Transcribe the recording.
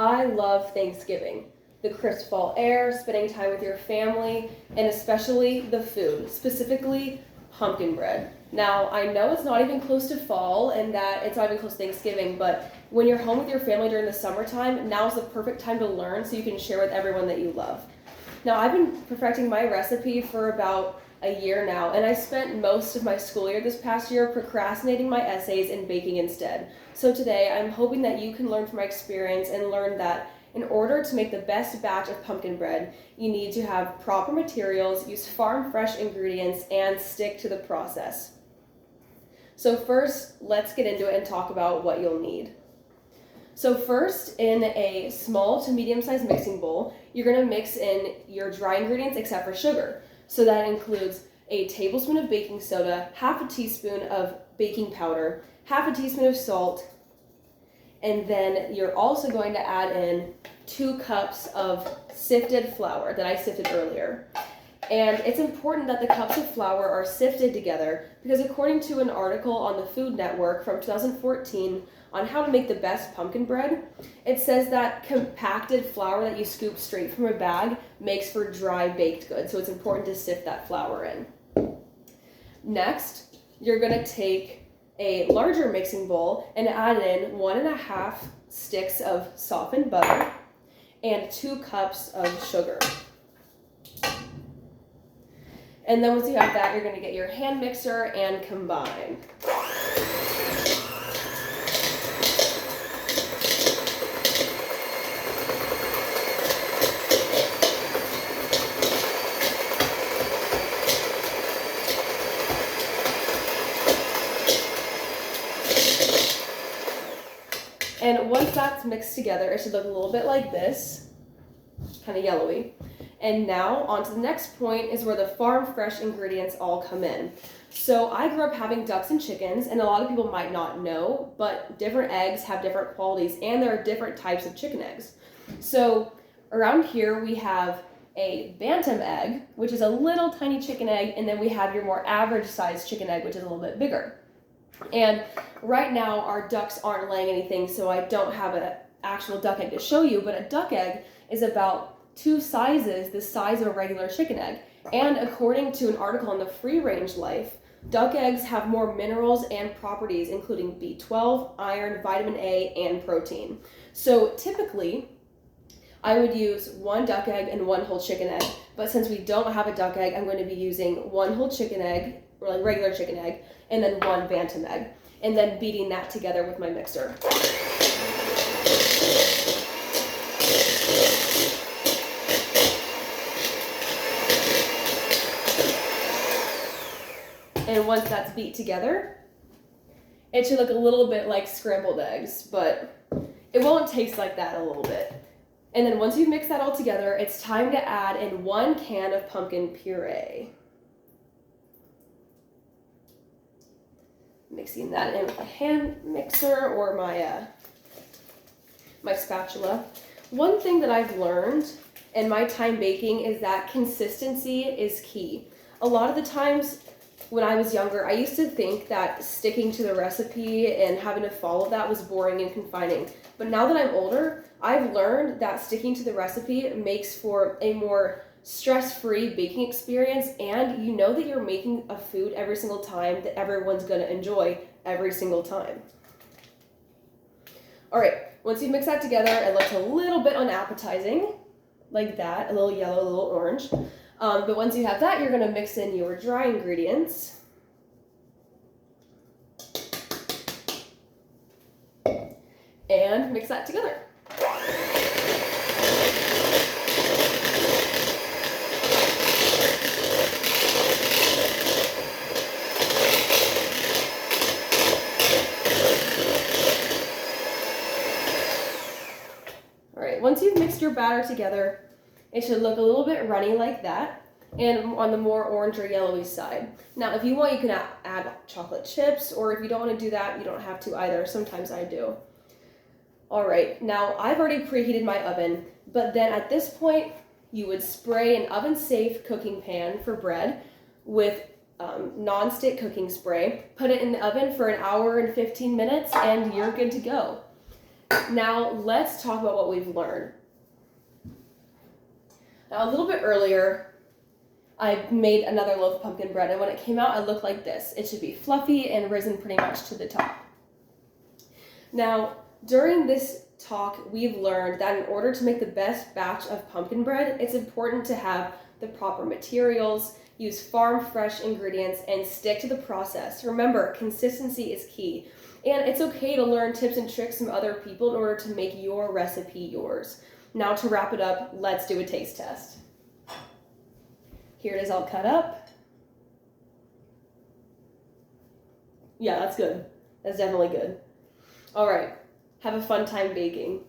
I love Thanksgiving. The crisp fall air, spending time with your family, and especially the food, specifically pumpkin bread. Now, I know it's not even close to fall and that it's not even close to Thanksgiving, but when you're home with your family during the summertime, now's the perfect time to learn so you can share with everyone that you love. Now, I've been perfecting my recipe for about a year now, and I spent most of my school year this past year procrastinating my essays and baking instead. So today, I'm hoping that you can learn from my experience and learn that in order to make the best batch of pumpkin bread, you need to have proper materials, use farm fresh ingredients, and stick to the process. So first, let's get into it and talk about what you'll need. So first, in a small to medium-sized mixing bowl, you're going to mix in your dry ingredients except for sugar. So that includes a tablespoon of baking soda, half a teaspoon of baking powder, half a teaspoon of salt, and then you're also going to add in 2 cups of sifted flour that I sifted earlier. And it's important that the cups of flour are sifted together because according to an article on the Food Network from 2014 on how to make the best pumpkin bread, it says that compacted flour that you scoop straight from a bag makes for dry baked goods. So it's important to sift that flour in. Next, you're going to take a larger mixing bowl and add in 1.5 sticks of softened butter and 2 cups of sugar. And then once you have that, you're going to get your hand mixer and combine. And once that's mixed together, it should look a little bit like this, kind of yellowy. And now, on to the next point is where the farm fresh ingredients all come in. So I grew up having ducks and chickens, and a lot of people might not know, but different eggs have different qualities, and there are different types of chicken eggs. So around here we have a bantam egg, which is a little tiny chicken egg, and then we have your more average sized chicken egg, which is a little bit bigger. And right now our ducks aren't laying anything, so I don't have an actual duck egg to show you, but a duck egg is about 2 sizes the size of a regular chicken egg. And according to an article on the Free Range Life, duck eggs have more minerals and properties, including B12, iron, vitamin A, and protein. So typically, I would use 1 duck egg and 1 whole chicken egg. But since we don't have a duck egg, I'm going to be using 1 whole chicken egg, or like regular chicken egg, and then 1 bantam egg. And then beating that together with my mixer. And once that's beat together, it should look a little bit like scrambled eggs, but it won't taste like that a little bit. And then once you've mixed that all together, it's time to add in 1 can of pumpkin puree. Mixing that in with a hand mixer or my spatula. One thing that I've learned in my time baking is that consistency is key. A lot of the times when I was younger, I used to think that sticking to the recipe and having to follow that was boring and confining. But now that I'm older, I've learned that sticking to the recipe makes for a more stress-free baking experience, and you know that you're making a food every single time that everyone's going to enjoy every single time. All right, once you mix that together, it looks a little bit unappetizing, like that, a little yellow, a little orange. But once you have that, you're going to mix in your dry ingredients. And mix that together. All right, once you've mixed your batter together, it should look a little bit runny like that, and on the more orange or yellowy side. Now, if you want, you can add chocolate chips, or if you don't want to do that, you don't have to either. Sometimes I do. All right, now I've already preheated my oven, but then at this point, you would spray an oven-safe cooking pan for bread with non-stick cooking spray, put it in the oven for 1 hour and 15 minutes, and you're good to go. Now let's talk about what we've learned. Now a little bit earlier, I made another loaf of pumpkin bread, and when it came out, it looked like this. It should be fluffy and risen pretty much to the top. Now, during this talk, we've learned that in order to make the best batch of pumpkin bread, it's important to have the proper materials, use farm fresh ingredients, and stick to the process. Remember, consistency is key. And it's okay to learn tips and tricks from other people in order to make your recipe yours. Now to wrap it up, let's do a taste test. Here it is all cut up. Yeah, that's good. That's definitely good. All right, have a fun time baking.